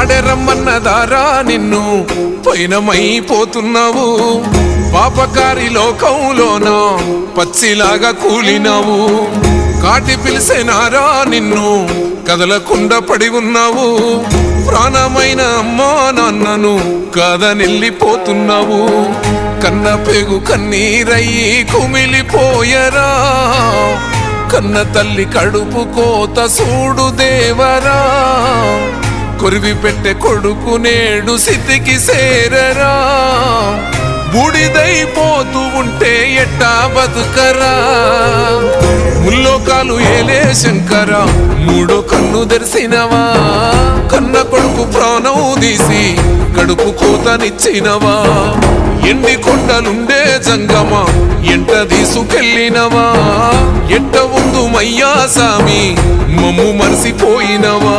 వాడెరమ్మన్నదారా నిన్ను పైనమైపోతున్నావు పాపకారి లోకంలోన పచ్చిలాగా కూలినావు కాటి పిలిసేనారా నిన్ను కదలకుండా పడి ఉన్నావు ప్రాణమైన అమ్మా నాన్నను కాదనెళ్ళిపోతున్నావు కన్న పేగు కన్నీరయ్యి కుమిలిపోయరా కన్న తల్లి కడుపు కోత సూడు దేవరా కొరివి పెట్టే కొడుకు నేడు స్థితికి సేరరా బూడిదైపోతూ ఉంటే ఎట్టా బతుకరా ముల్లోకాలు ఏలే శంకర మూడో కన్ను తెరిసినవా కన్న కొడుకు ప్రాణం తీసి కడుపు కోతనిచ్చినవా ఎండి కొండలుండే జంగమా ఎంట తీసుకెళ్ళినవా ఎట్ట ఉందు మయ్యా సామి మమ్ము మరిసిపోయినవా